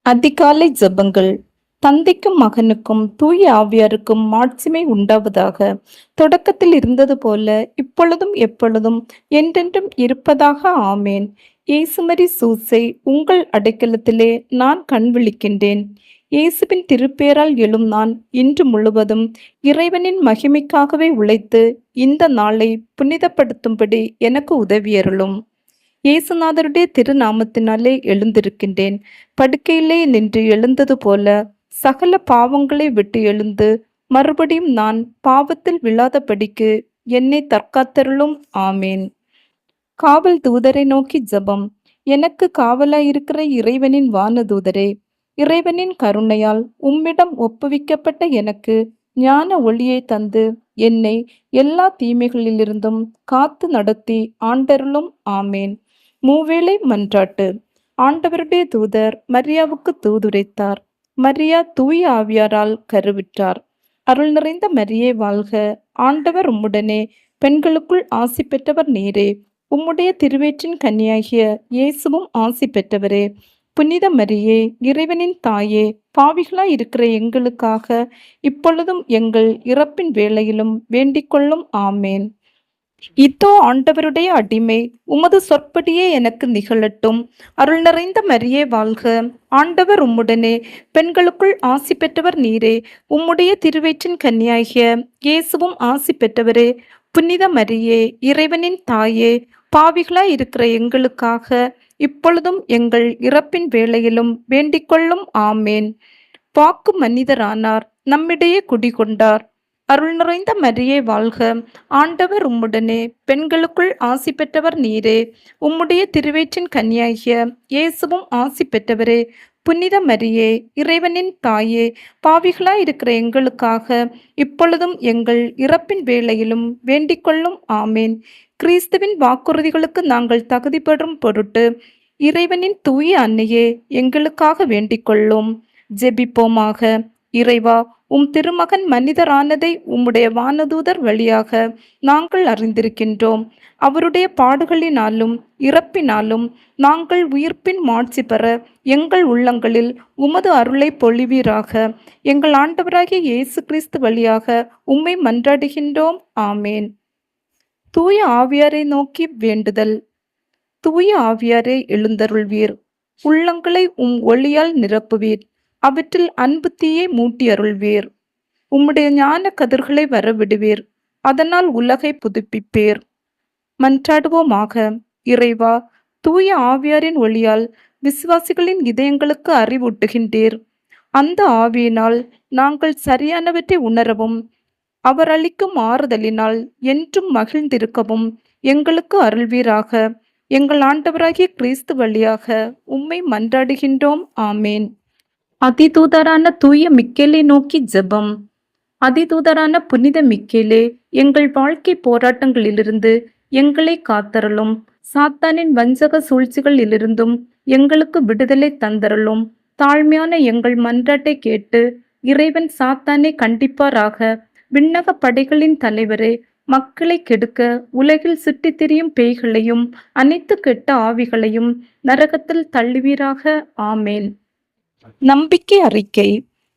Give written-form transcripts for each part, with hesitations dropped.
அதிகாலை ஜெபங்கள். தந்தைக்கும் மகனுக்கும் தூய ஆவியாருக்கும் மாட்சிமை உண்டாவதாக. தொடக்கத்தில் இருந்தது போல இப்பொழுதும் எப்பொழுதும் என்றென்றும் இருப்பதாக. ஆமேன். இயேசுமரி சூசை, உங்கள் அடைக்கலத்திலே நான் கண் விழிக்கின்றேன். இயேசுவின் திருப்பேரால் எழும் நான் இன்று முழுவதும் இறைவனின் மகிமைக்காகவே உழைத்து இந்த நாளை புனிதப்படுத்தும்படி எனக்கு உதவியருளும். இயேசுநாதருடைய திருநாமத்தினாலே எழுந்திருக்கின்றேன். படுக்கையிலே நின்று எழுந்தது போல சகல பாவங்களை விட்டு எழுந்து மறுபடியும் நான் பாவத்தில் விழாதபடிக்கு என்னை தற்காத்தருளும். ஆமேன். காவல் தூதரை நோக்கி ஜெபம். எனக்கு காவலாயிருக்கிற இறைவனின் வானதூதரே, இறைவனின் கருணையால் உம்மிடம் ஒப்புவிக்கப்பட்ட எனக்கு ஞான ஒளியை தந்து என்னை எல்லா தீமைகளிலிருந்தும் காத்து நடத்தி ஆண்டருளும். ஆமேன். மூவேளை மன்றாட்டு. ஆண்டவருடைய தூதர் மரியாவுக்கு தூதுரைத்தார். மரியா தூய ஆவியாரால் கருவிற்றார். அருள் நிறைந்த மரியே வாழ்க, ஆண்டவர் உம்முடனே, பெண்களுக்குள் ஆசி பெற்றவர் நீரே. உம்முடைய திருவேற்றின் கன்னியாகிய இயேசுவும் ஆசி பெற்றவரே. புனித மரியே, இறைவனின் தாயே, பாவிகளாய் இருக்கிற எங்களுக்காக இப்பொழுதும் எங்கள் இறப்பின் வேளையிலும் வேண்டிக்கொள்ளும். ஆமேன். இதோ ஆண்டவருடைய அடிமை, உமது சொற்படியே எனக்கு நிகழட்டும். அருள் நிறைந்த மரியே வாழ்க, ஆண்டவர் உம்முடனே, பெண்களுக்குள் ஆசி பெற்றவர் நீரே. உம்முடைய திருவயிற்றின் கன்னியாகிய இயேசுவும் ஆசி பெற்றவரே. புனித மரியே, இறைவனின் தாயே, பாவிகளாய் இருக்கிற எங்களுக்காக இப்பொழுதும் எங்கள் இறப்பின் வேளையிலும் வேண்டிக்கொள்ளும். ஆமேன். வாக்கு மனிதரானார், நம்மிடையே குடிகொண்டார். அருள் நிறைந்த மரியே வாழ்க, ஆண்டவர் உம்முடனே, பெண்களுக்குள் ஆசி பெற்றவர் நீரே. உம்முடைய திருவயிற்றின் கன்னியாகிய இயேசுவும் ஆசி பெற்றவரே. புனித மரியே, இறைவனின் தாயே, பாவிகளாய் இருக்கிற எங்களுக்காக இப்பொழுதும் எங்கள் இறப்பின் வேளையிலும் வேண்டிக்கொள்ளும். ஆமேன். கிறிஸ்துவின் வாக்குறுதிகளுக்கு நாங்கள் தகுதி பெறும் பொருட்டு இறைவனின் தூய அன்னையே, எங்களுக்காக வேண்டிக்கொள்ளும். ஜெபிப்போமாக. இறைவா, உம் திருமகன் மனிதரானதை உம்முடைய வானதூதர் வழியாக நாங்கள் அறிந்திருக்கின்றோம். அவருடைய பாடுகளினாலும் இறப்பினாலும் நாங்கள் உயிர்ப்பின் மாட்சி பெற எங்கள் உள்ளங்களில் உமது அருளை பொழிவீராக. எங்கள் ஆண்டவராகிய இயேசு கிறிஸ்து வழியாக உம்மை மன்றாடுகின்றோம். ஆமேன். தூய ஆவியாரை நோக்கி வேண்டுதல். தூய ஆவியாரை எழுந்தருள்வீர். உள்ளங்களை உம் ஒளியால் நிரப்புவீர். அவற்றில் அன்பு தீயை மூட்டி அருள்வீர். உம்முடைய ஞான கதிர்களை வரவிடுவீர். அதனால் உலகை புதுப்பிப்பீர். மன்றாடுவோமாக. இறைவா, தூய ஆவியாரின் ஒளியால் விசுவாசிகளின் இதயங்களுக்கு அறிவூட்டுகின்றீர். அந்த ஆவியினால் நாங்கள் சரியானவற்றை உணரவும் அவர் அளிக்கும் ஆறுதலினால் என்றும் மகிழ்ந்திருக்கவும் எங்களுக்கு அருள்வீராக. எங்கள் ஆண்டவராகிய கிறிஸ்து வழியாக உம்மை மன்றாடுகின்றோம். ஆமேன். அதிதூதரான தூய மிக்கேலை நோக்கி ஜெபம். அதிதூதரான புனித மிக்கேலே, எங்கள் வாழ்க்கை போராட்டங்களிலிருந்து எங்களை காத்தருளும். சாத்தானின் வஞ்சக சூழ்ச்சிகளிலிருந்தும் எங்களுக்கு விடுதலை தந்தருளும். தாழ்மையான எங்கள் மன்றாட்டை கேட்டு இறைவன் சாத்தானை கண்டிப்பாராக. விண்ணக படைகளின் தலைவரே, மக்களை கெடுக்க உலகில் சுற்றித் திரியும் பேய்களையும் அனைத்து கெட்ட ஆவிகளையும் நரகத்தில் தள்ளுவீராக. ஆமேன். நம்பிக்கை அறிக்கை.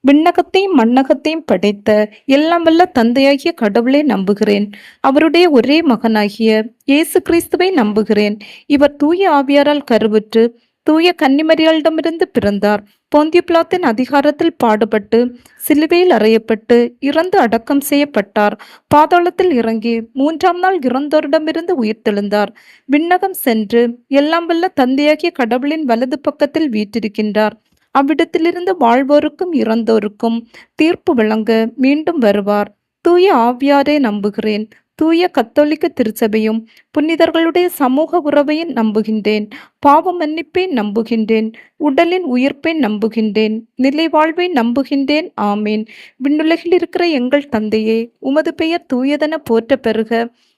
விண்ணகத்தையும் மண்ணகத்தையும் படைத்த எல்லாம் வல்ல தந்தையாகிய கடவுளை நம்புகிறேன். அவருடைய ஒரே மகனாகிய இயேசு கிறிஸ்துவை நம்புகிறேன். இவர் தூய ஆவியாரால் கருவுற்று தூய கன்னிமரியாளிடமிருந்து பிறந்தார். போந்திய பிலாத்தின் அதிகாரத்தில் பாடுபட்டு சிலுவையில் அறையப்பட்டு இறந்து அடக்கம் செய்யப்பட்டார். பாதாளத்தில் இறங்கி 3ஆம் நாள் இறந்தோரிடமிருந்து உயிர்த்தெழுந்தார். விண்ணகம் சென்று எல்லாம் வல்ல தந்தையாகிய கடவுளின் வலது பக்கத்தில் வீற்றிருக்கின்றார். அவ்விடத்திலிருந்து வாழ்வோருக்கும் இறந்தோருக்கும் தீர்ப்பு வழங்க மீண்டும் வருவார். தூய ஆவியாரை நம்புகிறேன். தூய கத்தோலிக்க திருச்சபையும் புனிதர்களுடைய சமூக உறவையும் நம்புகின்றேன். பாவ மன்னிப்பை நம்புகின்றேன். உடலின் உயிர்ப்பை நம்புகின்றேன். நிலை வாழ்வை நம்புகின்றேன். ஆமேன். விண்ணுலகில் இருக்கிற எங்கள் தந்தையே, உமது பெயர் தூயதென போற்ற பெறுக.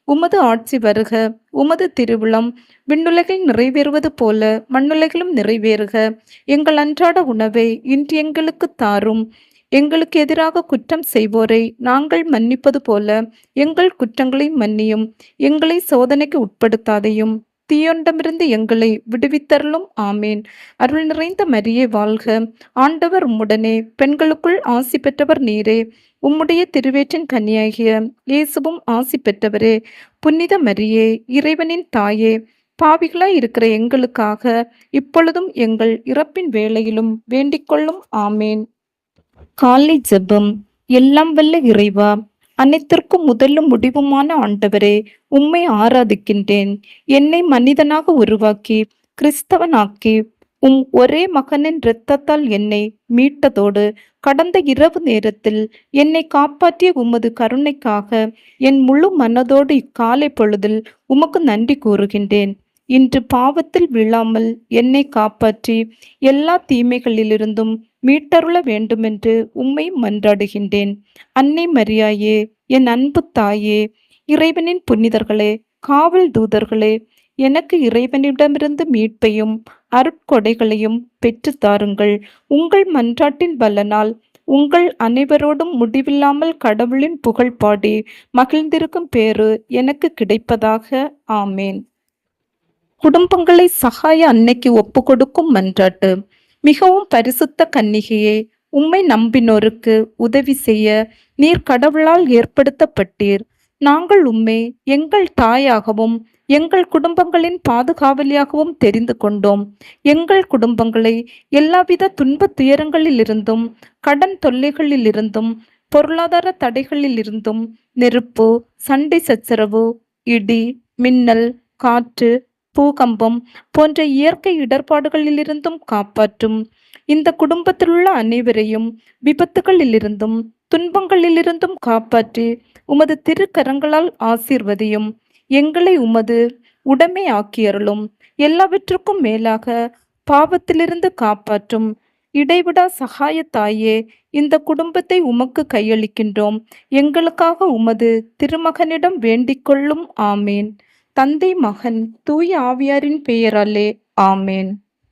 உமது ஆட்சி வருக. உமது திருவுளம் விண்ணுலகில் நிறைவேறுவது போல மண்ணுலகிலும் நிறைவேறுக. எங்கள் அன்றாட உணவை இன்று எங்களுக்கு தாரும். எங்களுக்கு எதிராக குற்றம் செய்வோரை நாங்கள் மன்னிப்பது போல எங்கள் குற்றங்களை மன்னியும். எங்களை சோதனைக்கு உட்படுத்தாதையும் தீயோண்டமிருந்து எங்களை விடுவித்தருளும். ஆமேன். அருள் நிறைந்த மரியே வாழ்க, ஆண்டவர் உம்முடனே, பெண்களுக்குள் ஆசி பெற்றவர் நீரே. உம்முடைய திருவேற்றின் கன்னியாகிய இயேசுவும் ஆசி பெற்றவரே. புனித மரியே, இறைவனின் தாயே, பாவிகளாய் இருக்கிற எங்களுக்காக இப்பொழுதும் எங்கள் இறப்பின் வேளையிலும் வேண்டிக்கொள்ளும். ஆமேன். காலை ஜெபம். எல்லாம் வல்ல இறைவா, அனைத்திற்கும் முதலும் முடிவுமான ஆண்டவரே, உம்மை ஆராதிக்கின்றேன். என்னை மனிதனாக உருவாக்கி கிறிஸ்தவனாக்கி ஒரே மகனின் இரத்தத்தால் என்னை மீட்டதோடு கடந்த இரவு நேரத்தில் என்னை காப்பாற்றிய உமது கருணைக்காக என் முழு மனதோடு இக்காலை பொழுதில் உமக்கு நன்றி கூறுகின்றேன். இன்று பாவத்தில் விழாமல் என்னை காப்பாற்றி எல்லா தீமைகளிலிருந்தும் மீட்டருள வேண்டுமென்று உம்மை மன்றாடுகின்றேன். அன்னை மரியாயே, என் அன்பு தாயே, இறைவனின் புனிதர்களே, காவல் தூதர்களே, எனக்கு இறைவனிடமிருந்து மீட்பையும் அருட்கொடைகளையும் பெற்று தாருங்கள். உங்கள் மன்றாட்டின் பலனால் உங்கள் அனைவரோடும் முடிவில்லாமல் கடவுளின் புகழ் பாடி மகிழ்ந்திருக்கும் பேறு எனக்கு கிடைப்பதாக. ஆமேன். குடும்பங்களை சகாய அன்னைக்கு ஒப்பு கொடுக்கும் மன்றாட்டு. மிகவும் பரிசுத்த கன்னிகையே, உம்மை நம்பினோருக்கு உதவி செய்ய நீர் கடவுளால் ஏற்படுத்தப்பட்டீர். நாங்கள் உம்மை எங்கள் தாயாகவும் எங்கள் குடும்பங்களின் பாதுகாவலியாகவும் தெரிந்து கொண்டோம். எங்கள் குடும்பங்களை எல்லாவித துன்ப துயரங்களிலிருந்தும், கடன் தொல்லைகளிலிருந்தும், பொருளாதார தடைகளிலிருந்தும், நெருப்பு, சண்டை சச்சரவு, இடி, மின்னல், காற்று, பூகம்பம் போன்ற இயற்கை இடர்பாடுகளிலிருந்தும் காப்பாற்றும். இந்த குடும்பத்திலுள்ள அனைவரையும் விபத்துகளிலிருந்தும் துன்பங்களிலிருந்தும் காப்பாற்றி உமது திருக்கரங்களால் ஆசீர்வதியும். எங்களை உமது உடைமை ஆக்கியருளும். எல்லாவற்றுக்கும் மேலாக பாவத்திலிருந்து காப்பாற்றும் இடைவிடா சகாய தாயே, இந்த குடும்பத்தை உமக்கு கையளிக்கின்றோம். எங்களுக்காக உமது திருமகனிடம் வேண்டிக்கொள்ளும். ஆமேன். தந்தை, மகன், தூய ஆவியாரின் பெயராலே. ஆமேன்.